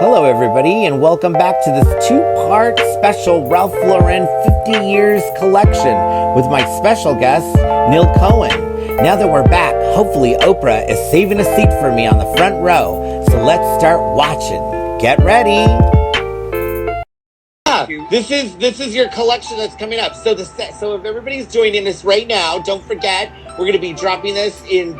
Hello, everybody, and welcome back to this two-part special Ralph Lauren 50 Years collection with my special guest, Neil Cohen. Now that we're back, hopefully Oprah is saving a seat for me on the front row. So let's start watching. Get ready. This is your collection that's coming up. So if everybody's joining us right now, don't forget we're going to be dropping this in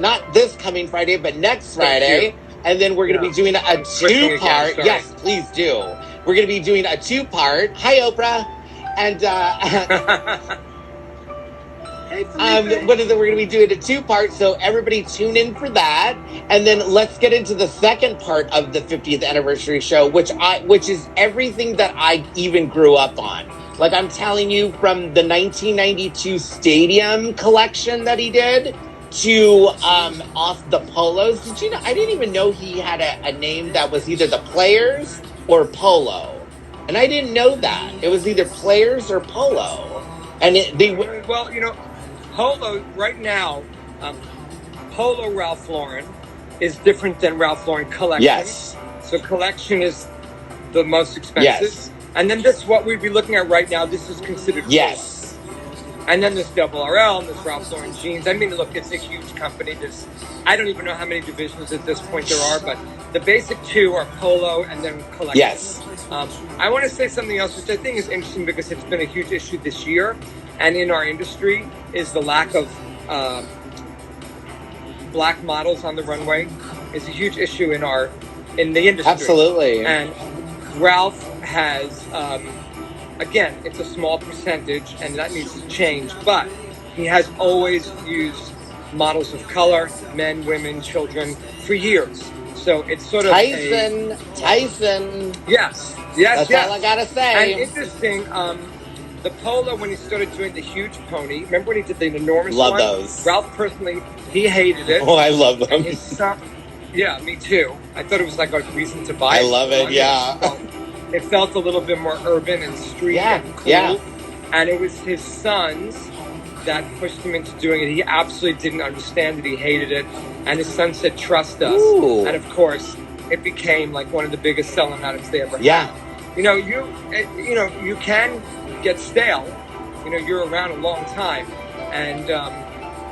not this coming Friday, but next Friday. And then we're going to be doing a two-part. Yes, please do. We're going to be doing a two-part. Hi, Oprah. And we're going to be doing a two-part, so everybody tune in for that. And then let's get into the second part of the 50th anniversary show, which is everything that I even grew up on. Like I'm telling you, from the 1992 Stadium collection that he did to off the polos. Did you know? I didn't even know he had a name that was either the Players or Polo, and I didn't know that it was either Players or Polo. And Polo right now, Polo Ralph Lauren is different than Ralph Lauren Collection. Yes. So Collection is the most expensive. Yes. And then this, what we'd be looking at right now, this is considered yes. And then there's Double RL and there's Ralph Lauren Jeans. I mean, look, it's a huge company. I don't even know how many divisions at this point there are, but the basic two are Polo and then Collection. Yes. I want to say something else, which I think is interesting because it's been a huge issue this year and in our industry, is the lack of black models on the runway. Is a huge issue in the industry. Absolutely. And Ralph has... again, it's a small percentage, and that needs to change, but he has always used models of color, men, women, children, for years. So it's sort of Tyson. Yes. That's all I gotta say. And interesting, the Polo, when he started doing the huge pony, remember when he did the enormous one? Love those. Ralph personally, he hated it. Oh, I love them. And his son, yeah, me too. I thought it was like a reason to buy it. I love it, yeah. It felt a little bit more urban and street and cool. Yeah. And it was his sons that pushed him into doing it. He absolutely didn't understand it. He hated it. And his son said, trust us. Ooh. And of course, it became like one of the biggest selling items they ever had. Yeah. You can get stale. You're around a long time. And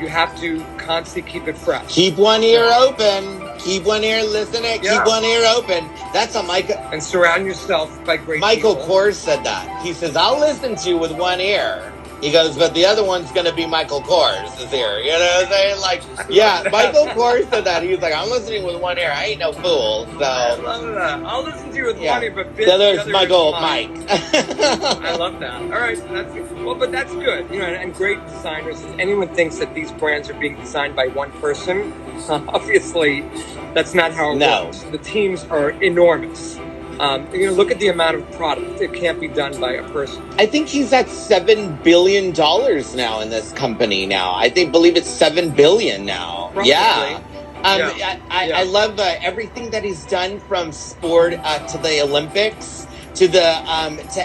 you have to constantly keep it fresh. Keep one ear open. Keep one ear, keep one ear open. That's a Michael. And surround yourself by great Michael people. Kors said that. He says, I'll listen to you with one ear. He goes, but the other one's going to be Michael Kors' ear. You know what I'm saying? Like, yeah, Michael Kors said that. He was like, I'm listening with one ear. I ain't no fool. So I love that. I'll listen to you with one ear, but the other's Michael Mike. I love that. All right. But that's good. And great designers. If anyone thinks that these brands are being designed by one person, obviously that's not how it works. The teams are enormous. Look at the amount of product. It can't be done by a person. I think he's at $7 billion now in this company now. Believe it's $7 billion now. Probably. Yeah. I love everything that he's done from sport to the Olympics to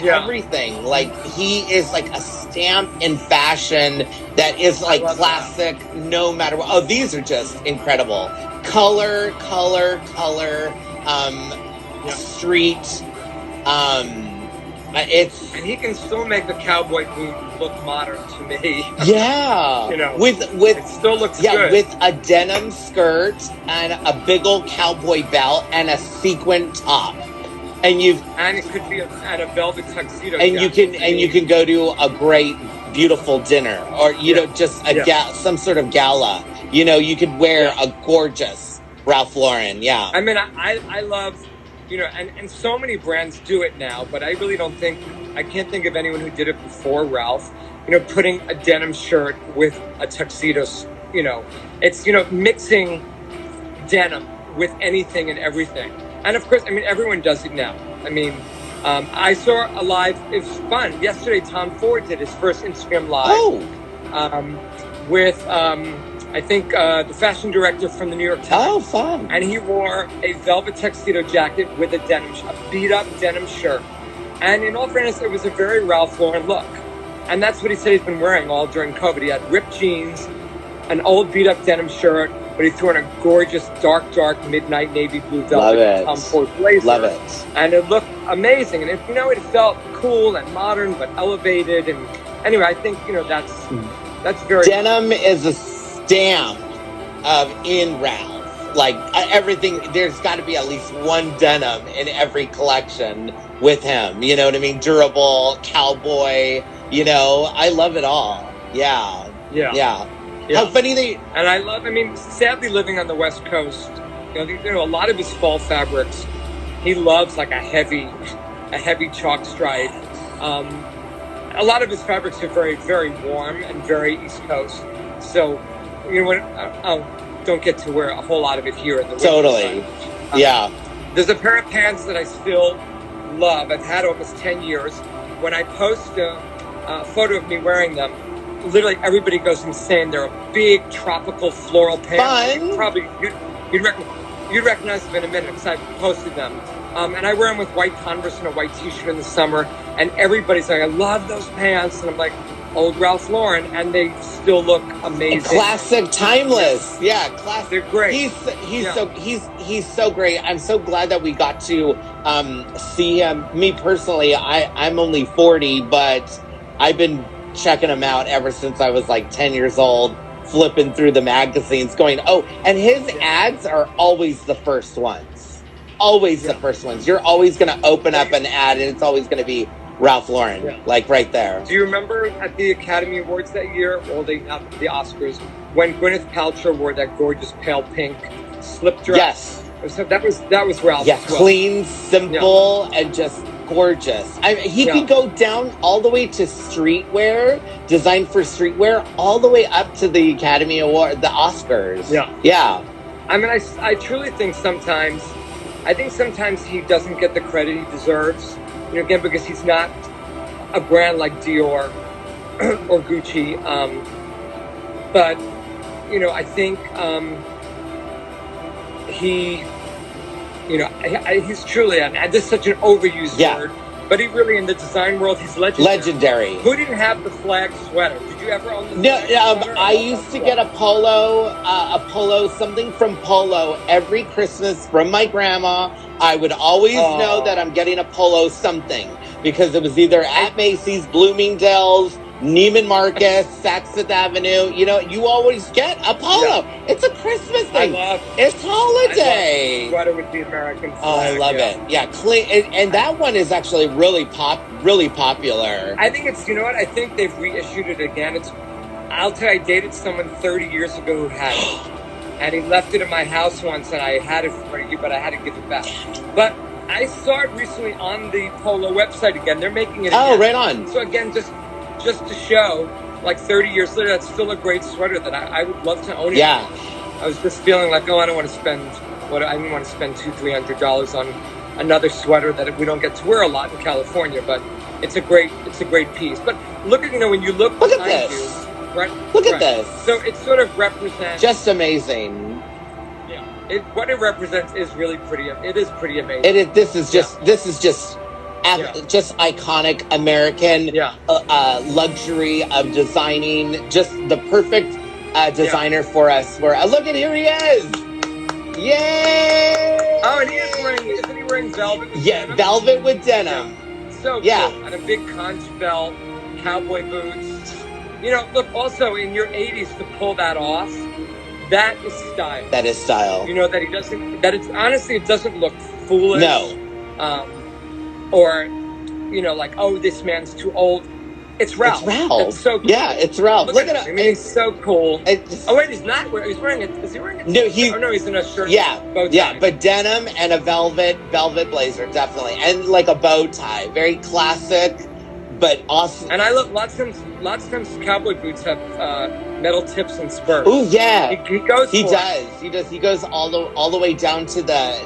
everything. Like he is like a stamp in fashion that is like classic no matter what. Oh, these are just incredible. Color. Street. And he can still make the cowboy boot look modern to me. Yeah. With it still looks good. With a denim skirt and a big old cowboy belt and a sequin top. And it could be a velvet tuxedo. And you can go to a great beautiful dinner or just some sort of gala. You could wear a gorgeous Ralph Lauren. Yeah. I mean, I love and so many brands do it now, but I really I can't think of anyone who did it before Ralph, putting a denim shirt with a tuxedo, it's, mixing denim with anything and everything. And of course, everyone does it now. I saw a live, it was fun. Yesterday, Tom Ford did his first Instagram Live with, I think the fashion director from the New York Times. Oh, fun. And he wore a velvet tuxedo jacket with a beat-up denim shirt. And in all fairness, it was a very Ralph Lauren look. And that's what he said he's been wearing all during COVID. He had ripped jeans, an old beat-up denim shirt, but he threw on a gorgeous dark midnight navy blue Love velvet it. Tom Ford blazer. Love it. And it looked amazing. And it felt cool and modern, but elevated. And anyway, I think, that's very... Denim is a stamp of in Ralph. Like everything, there's got to be at least one denim in every collection with him. You know what I mean? Durable, cowboy, I love it all. Yeah. How funny And sadly living on the West Coast, a lot of his fall fabrics, he loves like a heavy chalk stripe. A lot of his fabrics are very, very warm and very East Coast. So, don't get to wear a whole lot of it here in the winter. Totally. Yeah. There's a pair of pants that I still love. I've had almost 10 years. When I post a photo of me wearing them, literally everybody goes insane. They're a big tropical floral pants. Fun. You'd recognize them in a minute because I posted them. And I wear them with white Converse and a white t-shirt in the summer. And everybody's like, I love those pants. And I'm like, old Ralph Lauren, and they still look amazing. Classic, timeless. Yeah, classic. They're great. He's so great. I'm so glad that we got to see him. Me personally, I'm only 40, but I've been checking him out ever since I was like 10 years old, flipping through the magazines, going, and his ads are always the first ones. Always the first ones. You're always going to open up an ad, and it's always going to be Ralph Lauren, like right there. Do you remember at the Academy Awards that year, or the Oscars, when Gwyneth Paltrow wore that gorgeous pale pink slip dress? Yes. So that was Ralph. Yeah, clean, simple, and just gorgeous. He could go down all the way to streetwear, designed for streetwear, all the way up to the Academy Award, the Oscars. Yeah. I truly think sometimes he doesn't get the credit he deserves. Again, because he's not a brand like Dior or Gucci. But, I think he's truly, and this is such an overused word, but he really, in the design world, he's legendary. Who didn't have the flag sweater? Did you ever own the flag sweater? I used to get a polo, something from Polo every Christmas from my grandma. I would always know that I'm getting a polo something, because it was either at Macy's, Bloomingdale's, Neiman Marcus, Saks Fifth Avenue. You always get a polo. Yeah. It's a Christmas thing. It's holiday. Sweater with the American flag. Oh, I love it. Yeah, clean. And that one is actually really popular. I think it's, I think they've reissued it again. I'll tell you, I dated someone 30 years ago who had it. And he left it in my house once, and I had it for a year, but I had to give it back. But I saw it recently on the Polo website again. They're making it again. Oh, right on. So again, just to show, like 30 years later, that's still a great sweater that I would love to own. Yeah. I was just feeling like, I don't want to spend $200-$300 on another sweater that we don't get to wear a lot in California, but it's a great piece. But look at, when you look at behind this. Right? Look at this. So it sort of represents... Just amazing. Yeah. What it represents is really pretty. It is pretty amazing. This is just iconic American luxury of designing. Just the perfect designer for us. Look at, here he is. Yay! Oh, and isn't he wearing velvet? Yeah, velvet with denim. Yeah. So cool. And a big conch belt, cowboy boots. Look, also in your 80s to pull that off, that is style. That is style. It doesn't look foolish. No. Or, this man's too old. It's Ralph. It's Ralph. It's so cool. Yeah, it's Ralph. Look at him. He's so cool. Wait, he's not wearing, is he wearing a t-shirt? No, he's in a shirt. Yeah, bow tie. But denim and a velvet blazer, definitely. And like a bow tie. Very classic. But awesome. And I love lots of times cowboy boots have metal tips and spurs. Oh yeah, he goes. He does. He goes all the way down to the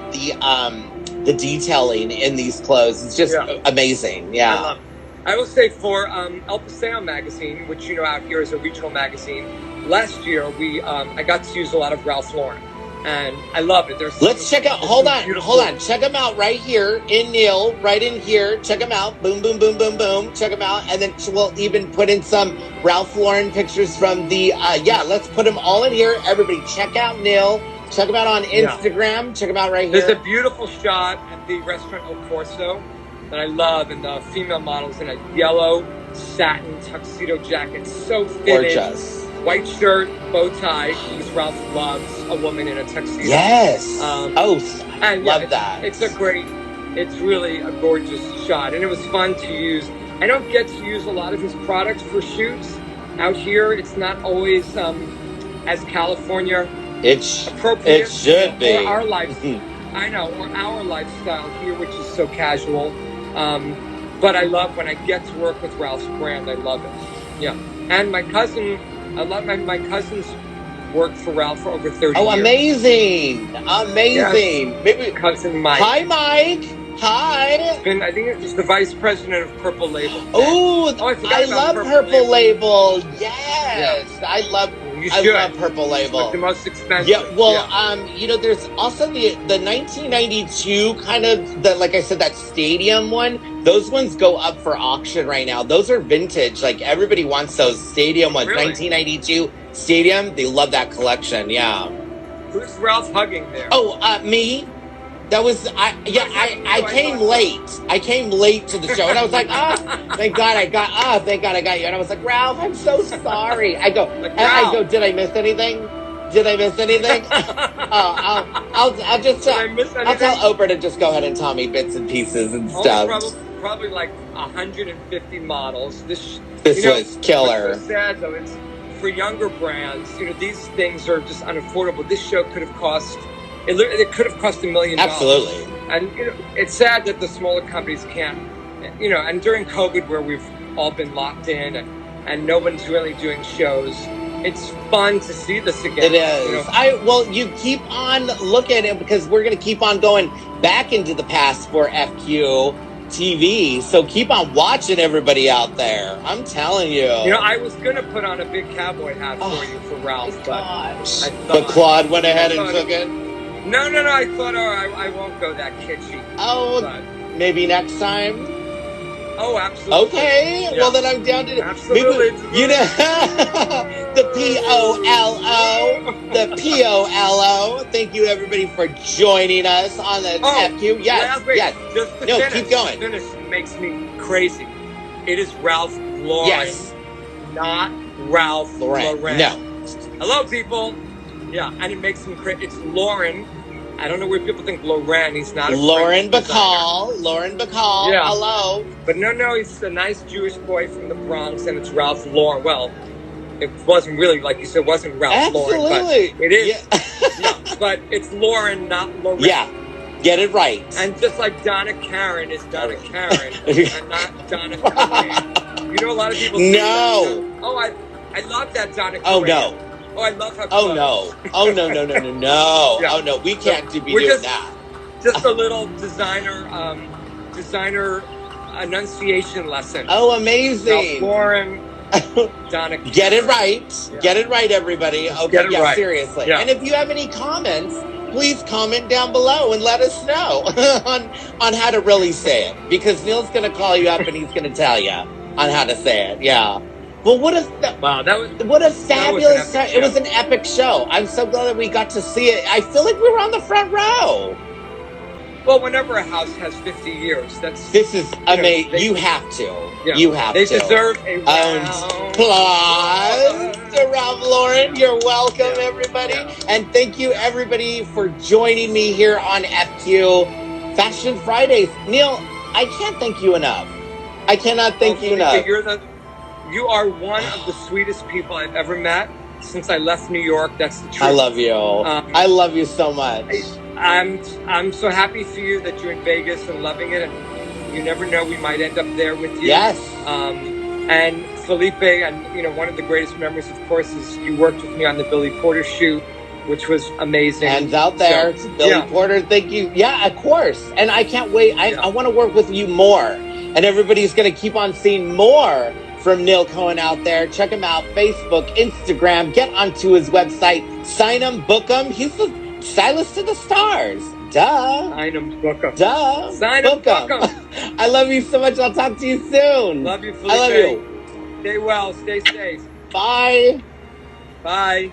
detailing in these clothes. It's just amazing. Yeah. I love it. I will say for El Paseo magazine, which out here is a regional magazine. Last year I got to use a lot of Ralph Lauren. and I love it. Let's check out. Hold on. Check them out right here in Neil, right in here. Check them out. Boom, boom, boom, boom, boom. Check them out, and then we'll even put in some Ralph Lauren pictures from the. Let's put them all in here. Everybody, check out Neil. Check them out on Instagram. Yeah. Check them out right here. There's a beautiful shot at the restaurant El Corso that I love, and the female models in a yellow satin tuxedo jacket, so fitted. Gorgeous. White shirt, bow tie, because Ralph loves a woman in a tuxedo. Yes. Love that. It's really a gorgeous shot. And it was fun to use. I don't get to use a lot of his products for shoots. Out here, it's not always as California appropriate. It should be. Or our our lifestyle here, which is so casual. But I love when I get to work with Ralph's brand. I love it. Yeah. And my cousin... I love my cousins worked for Ralph for over 30 years. Oh, amazing. Yes. Maybe cousin Mike. Hi, Mike. Hi. I think it's the vice president of Purple Label. I love Purple Label. Yes. Yeah. I love Purple Label. It's like the most expensive. Yeah, well, there's also the 1992 kind of, like I said, that stadium one. Those ones go up for auction right now. Those are vintage. Like, everybody wants those stadium ones. Really? 1992 stadium. They love that collection. Yeah. Who's Ralph hugging there? Oh, me. That was, I came late. I came late to the show, and I was like, thank God I got you. And I was like, Ralph, I'm so sorry. I go, did I miss anything? I'll tell Oprah to just go ahead and tell me bits and pieces and stuff. Probably like 150 models. This was killer. What's so sad though, it's for younger brands. These things are just unaffordable. This show could have cost. It could have cost $1 million. Absolutely. And it's sad that the smaller companies can't. And during COVID, where we've all been locked in and no one's really doing shows, it's fun to see this again. It is. You keep on looking at, because we're going to keep on going back into the past for Fqtv. So keep on watching, everybody out there. I'm telling you. I was going to put on a big cowboy hat for you for Ralph, but Claude went ahead and took it. No. I thought, I won't go that kitschy. Maybe next time. Oh, absolutely. Okay. Yeah. Well, then I'm down to absolutely. The POLO. Thank you, everybody, for joining us on the FQ. Yes. Just to finish, keep going. Finish makes me crazy. It is Ralph Lauren. Yes. Not Ralph Lauren. No. Hello, people. Yeah, and it makes him crazy. It's Lauren. I don't know where people think Lauren. He's not. Lauren Bacall. Yeah. Hello. But no, he's a nice Jewish boy from the Bronx, and it's Ralph Lauren. Well, it wasn't really, like you said, it wasn't Ralph Lauren. Absolutely. But it is. Yeah, but it's Lauren, not Lauren. Yeah. Get it right. And just like Donna Karen is Donna Karen, and not Donna Karen. A lot of people say no. That. I love that Donna Karen. Oh, no. Oh, I love her. Oh no! No! Yeah. Oh no! We can't be doing that. Just a little designer enunciation lesson. Oh, amazing! Lauren, Donna. Get it right. Yeah. Get it right, everybody. Okay. Right. Seriously. Yeah. And if you have any comments, please comment down below and let us know on how to really say it, because Neil's going to call you up and he's going to tell you on how to say it. Yeah. Well, what a fabulous show. It was an epic show. I'm so glad that we got to see it. I feel like we were on the front row. Well, whenever a house has 50 years, this is amazing. You have to. Yeah, you have to. They deserve a applause to Ralph Lauren. You're welcome, everybody. Yeah. And thank you, everybody, for joining me here on FQ Fashion Fridays. Neil, I can't thank you enough. I cannot thank you enough. You are one of the sweetest people I've ever met since I left New York. That's the truth. I love you. I love you so much. I'm so happy for you that you're in Vegas and loving it. And you never know, we might end up there with you. Yes. And Felipe, and one of the greatest memories, of course, is you worked with me on the Billy Porter shoot, which was amazing. Hands out there, Billy Porter. Thank you. Yeah, of course. And I can't wait. I want to work with you more. And everybody's going to keep on seeing more from Neil Cohen out there. Check him out, Facebook, Instagram. Get onto his website. Sign him, book him. Stylist to the stars. Duh. Sign 'em, book 'em. Duh. Sign 'em, book 'em. I love you so much. I'll talk to you soon. Love you, Felipe. I love you. Stay well. Stay safe. Bye. Bye.